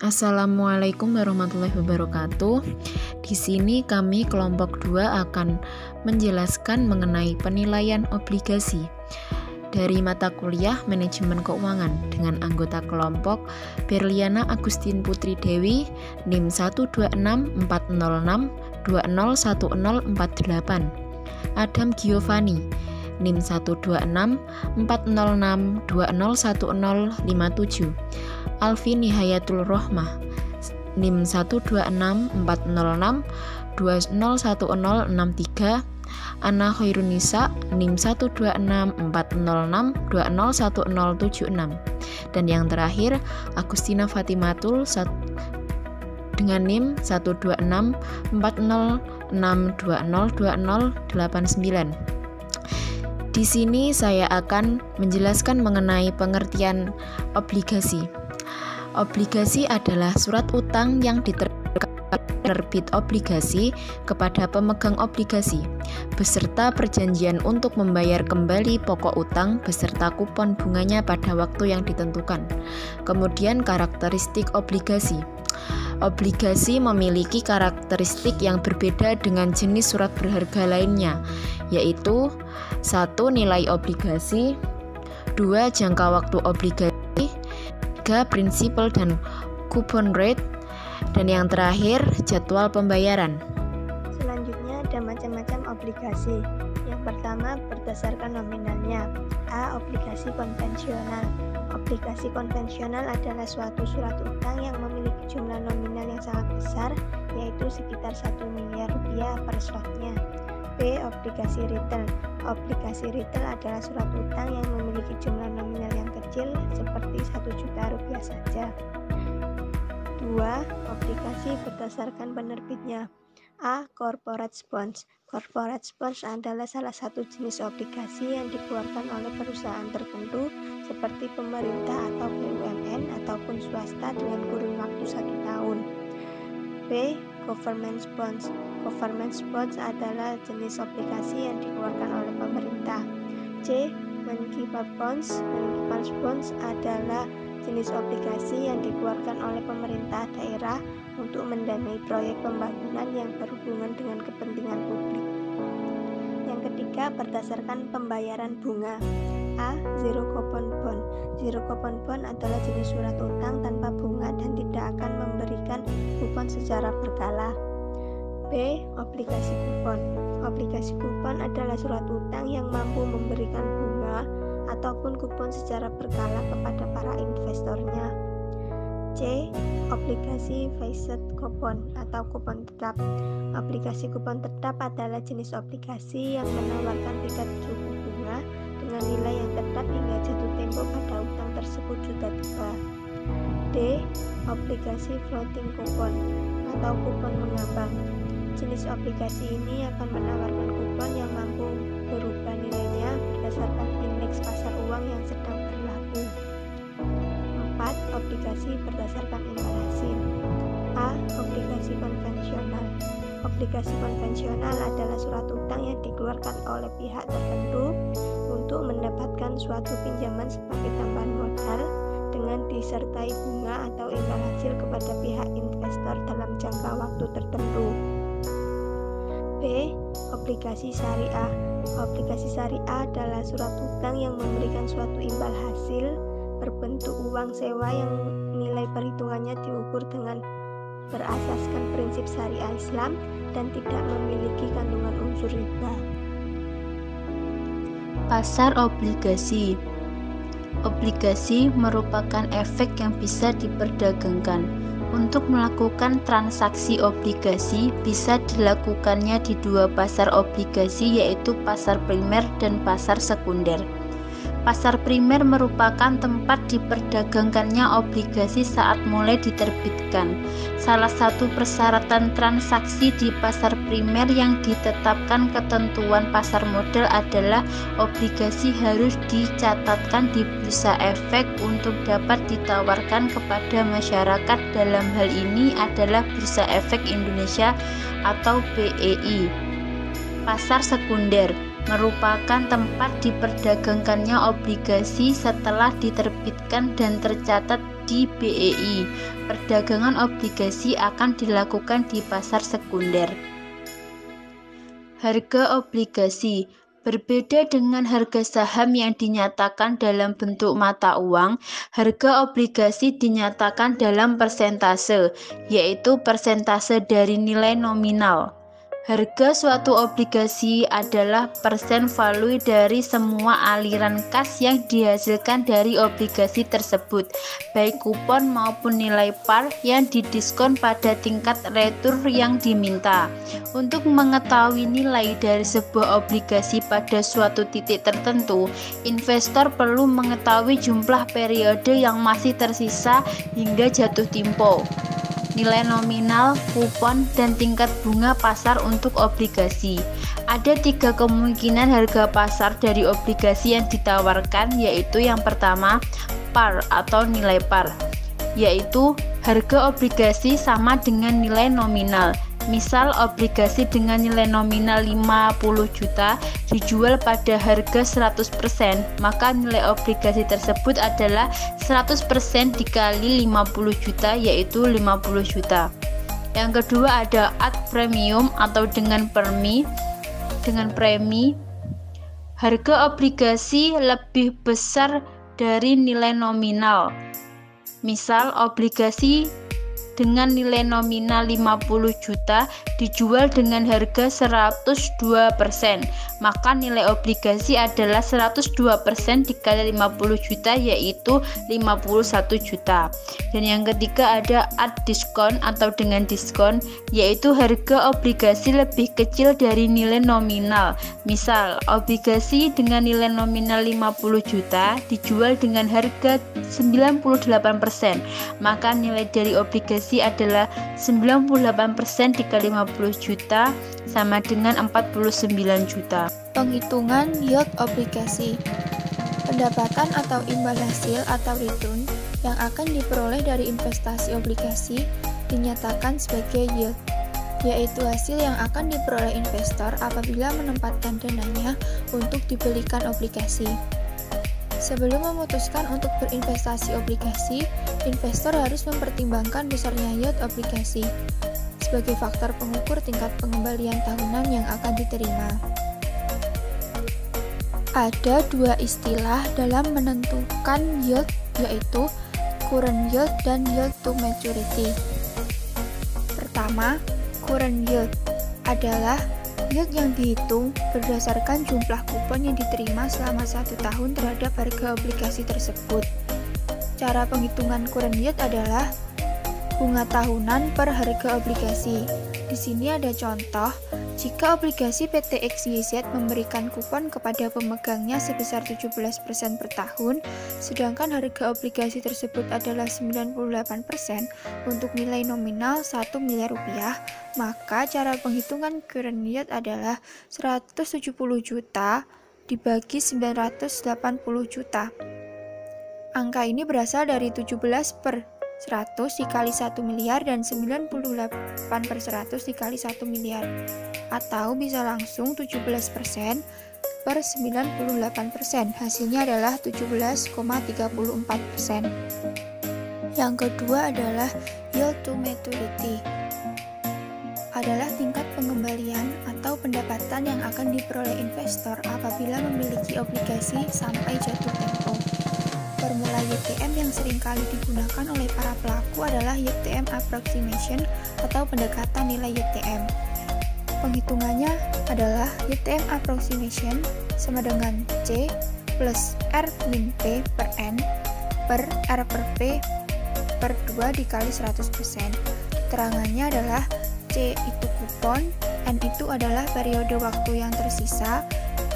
Assalamualaikum warahmatullahi wabarakatuh. Di sini kami kelompok 2 akan menjelaskan mengenai penilaian obligasi dari mata kuliah Manajemen Keuangan dengan anggota kelompok Berliana Agustin Putri Dewi, NIM 1264062010048, Adam Giovanni, NIM 1264062010057, Alfi Nihayatul Rohmah, NIM 1264062010063, Ana Khairunisa, NIM 1264062010076, dan yang terakhir Agustina Fatimatul dengan NIM 1264062020089. Di sini saya akan menjelaskan mengenai pengertian obligasi. Obligasi adalah surat utang yang diterbitkan penerbit obligasi kepada pemegang obligasi, beserta perjanjian untuk membayar kembali pokok utang beserta kupon bunganya pada waktu yang ditentukan. Kemudian karakteristik obligasi. Obligasi memiliki karakteristik yang berbeda dengan jenis surat berharga lainnya, yaitu 1. Nilai obligasi, 2. Jangka waktu obligasi, 3. Prinsipal dan coupon rate, dan yang terakhir jadwal pembayaran. Selanjutnya ada macam-macam obligasi. Yang pertama berdasarkan nominalnya. A. Obligasi konvensional. Obligasi konvensional adalah suatu surat utang yang memiliki jumlah nominal yang sangat besar, yaitu sekitar 1 miliar rupiah per slotnya. B. Obligasi retail. Obligasi retail adalah surat utang yang memiliki jumlah nominal yang kecil, seperti 1 juta rupiah saja. 2. Obligasi berdasarkan penerbitnya. A. Corporate bonds. Corporate bonds adalah salah satu jenis obligasi yang dikeluarkan oleh perusahaan tertentu seperti pemerintah atau BUMN ataupun swasta dengan kurun waktu 1 tahun. B. Government bonds. Government bonds adalah jenis obligasi yang dikeluarkan oleh pemerintah. C. Municipal bonds. Municipal bonds adalah jenis obligasi yang dikeluarkan oleh pemerintah daerah untuk mendanai proyek pembangunan yang berhubungan dengan kepentingan publik. Yang ketiga, berdasarkan pembayaran bunga. A. Zero coupon bond. Zero coupon bond adalah jenis surat utang tanpa bunga dan tidak akan memberikan kupon secara berkala. B. Obligasi kupon. Obligasi kupon adalah surat utang yang mampu memberikan bunga ataupun kupon secara berkala kepada para investornya. C. Obligasi fixed coupon atau kupon tetap. Obligasi kupon tetap adalah jenis obligasi yang menawarkan tingkat suku bunga dengan nilai yang tetap hingga jatuh tempo pada utang tersebut sudah tiba. D. Obligasi floating coupon atau kupon mengambang. Jenis obligasi ini akan menawarkan kupon yang mampu berubah nilainya berdasarkan indeks pasar uang yang sedang berlaku. 4. Obligasi berdasarkan imbal hasil. A. Obligasi konvensional. Obligasi konvensional adalah surat utang yang dikeluarkan oleh pihak tertentu untuk mendapatkan suatu pinjaman sebagai tambahan modal dengan disertai bunga atau imbal hasil kepada pihak investor dalam jangka waktu tertentu. B. Obligasi syariah. Obligasi syariah adalah surat utang yang memberikan suatu imbal hasil berbentuk uang sewa yang nilai perhitungannya diukur dengan berasaskan prinsip syariah Islam dan tidak memiliki kandungan unsur riba. Pasar obligasi. Obligasi merupakan efek yang bisa diperdagangkan. Untuk melakukan transaksi obligasi bisa dilakukannya di 2 pasar obligasi, yaitu pasar primer dan pasar sekunder. Pasar primer merupakan tempat diperdagangkannya obligasi saat mulai diterbitkan. Salah satu persyaratan transaksi di pasar primer yang ditetapkan ketentuan pasar modal adalah obligasi harus dicatatkan di bursa efek untuk dapat ditawarkan kepada masyarakat. Dalam hal ini adalah Bursa Efek Indonesia atau BEI. Pasar sekunder merupakan tempat diperdagangkannya obligasi setelah diterbitkan dan tercatat di BEI. Perdagangan obligasi akan dilakukan di pasar sekunder. Harga obligasi berbeda dengan harga saham yang dinyatakan dalam bentuk mata uang. Harga obligasi dinyatakan dalam persentase, yaitu persentase dari nilai nominal. Harga suatu obligasi adalah persen value dari semua aliran kas yang dihasilkan dari obligasi tersebut, baik kupon maupun nilai par yang didiskon pada tingkat retur yang diminta. Untuk mengetahui nilai dari sebuah obligasi pada suatu titik tertentu, investor perlu mengetahui jumlah periode yang masih tersisa hingga jatuh tempo, nilai nominal, kupon, dan tingkat bunga pasar untuk obligasi. Ada 3 kemungkinan harga pasar dari obligasi yang ditawarkan, yaitu yang pertama, par atau nilai par, yaitu harga obligasi sama dengan nilai nominal. Misal obligasi dengan nilai nominal 50 juta dijual pada harga 100%, maka nilai obligasi tersebut adalah 100% dikali 50 juta, yaitu 50 juta. Yang kedua ada ad premium atau dengan premi. Harga obligasi lebih besar dari nilai nominal. Misal obligasi dengan nilai nominal 50 juta dijual dengan harga 102%, maka nilai obligasi adalah 102% dikali 50 juta, yaitu 51 juta. Dan yang ketiga ada at diskon atau dengan diskon, yaitu harga obligasi lebih kecil dari nilai nominal. Misal obligasi dengan nilai nominal 50 juta dijual dengan harga 98%, maka nilai dari obligasi adalah 98% dikali 50 juta sama dengan 49 juta. Penghitungan yield obligasi. Pendapatan atau imbal hasil atau return yang akan diperoleh dari investasi obligasi dinyatakan sebagai yield, yaitu hasil yang akan diperoleh investor apabila menempatkan dananya untuk dibelikan obligasi. Sebelum memutuskan untuk berinvestasi obligasi, investor harus mempertimbangkan besarnya yield obligasi sebagai faktor pengukur tingkat pengembalian tahunan yang akan diterima. Ada 2 istilah dalam menentukan yield, yaitu current yield dan yield to maturity. Pertama, current yield adalah yield yang dihitung berdasarkan jumlah kupon yang diterima selama 1 tahun terhadap harga obligasi tersebut. Cara penghitungan current yield adalah bunga tahunan per harga obligasi. Di sini ada contoh, jika obligasi PT XYZ memberikan kupon kepada pemegangnya sebesar 17% per tahun, sedangkan harga obligasi tersebut adalah 98% untuk nilai nominal 1 miliar rupiah, maka cara penghitungan current yield adalah 170 juta dibagi 980 juta. Angka ini berasal dari 17 per 100 dikali 1 miliar dan 98 per 100 dikali 1 miliar, atau bisa langsung 17% per 98%. Hasilnya adalah 17,34%. Yang kedua adalah yield to maturity, adalah tingkat pengembalian atau pendapatan yang akan diperoleh investor apabila memiliki obligasi sampai jatuh tempo. Formula YTM yang seringkali digunakan oleh para pelaku adalah YTM approximation atau pendekatan nilai YTM. Penghitungannya adalah YTM approximation sama dengan C plus R min P per N per R per P per 2 dikali 100%. Keterangannya adalah C itu kupon, N itu adalah periode waktu yang tersisa,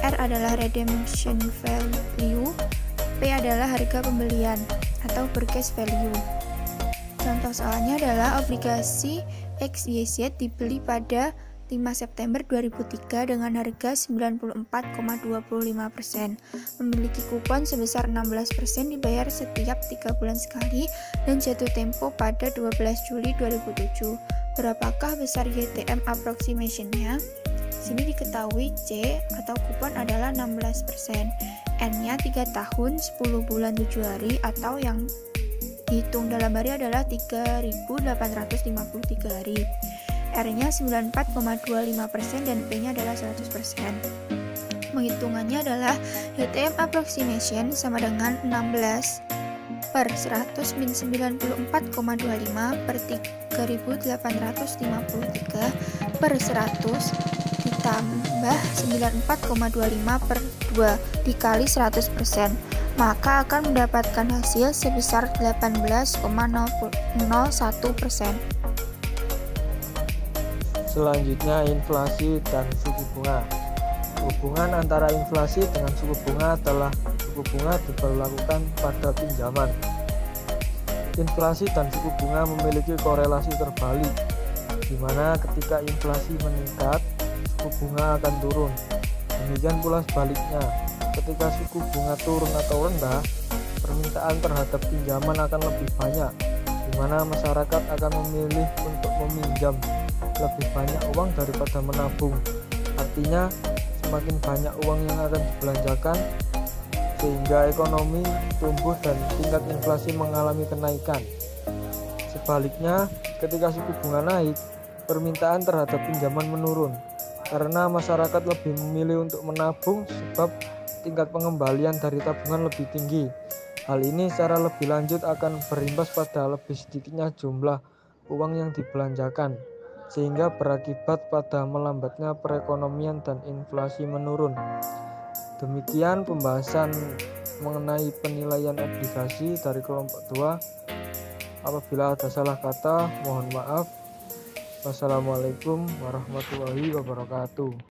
R adalah redemption value, P adalah harga pembelian atau purchase value. Contoh soalnya adalah obligasi XYZ dibeli pada 5 September 2003 dengan harga 94,25%, memiliki kupon sebesar 16% dibayar setiap 3 bulan sekali dan jatuh tempo pada 12 Juli 2007. Berapakah besar YTM approximation-nya? Sini diketahui C atau kupon adalah 16%, N-nya 3 tahun 10 bulan 7 hari atau yang dihitung dalam hari adalah 3.853 hari. R-nya 94,25% dan P-nya adalah 100%. Penghitungannya adalah HTM approximation sama dengan 16 per 100 min 94,25 per 3.853 per 100 ditambah 94,25 per 2 dikali 100%, maka akan mendapatkan hasil sebesar 18,01%. Selanjutnya, inflasi dan suku bunga. Hubungan antara inflasi dengan suku bunga adalah suku bunga diberlakukan pada pinjaman. Inflasi dan suku bunga memiliki korelasi terbalik, di mana ketika inflasi meningkat, suku bunga akan turun. Demikian pula sebaliknya, ketika suku bunga turun atau rendah, permintaan terhadap pinjaman akan lebih banyak, di mana masyarakat akan memilih untuk meminjam lebih banyak uang daripada menabung. Artinya, semakin banyak uang yang akan dibelanjakan, sehingga ekonomi tumbuh dan tingkat inflasi mengalami kenaikan. Sebaliknya, ketika suku bunga naik, permintaan terhadap pinjaman menurun, karena masyarakat lebih memilih untuk menabung sebab tingkat pengembalian dari tabungan lebih tinggi. Hal ini secara lebih lanjut akan berimbas pada lebih sedikitnya jumlah uang yang dibelanjakan, sehingga berakibat pada melambatnya perekonomian dan inflasi menurun. Demikian pembahasan mengenai penilaian obligasi dari kelompok 2. Apabila ada salah kata, mohon maaf. Wassalamualaikum warahmatullahi wabarakatuh.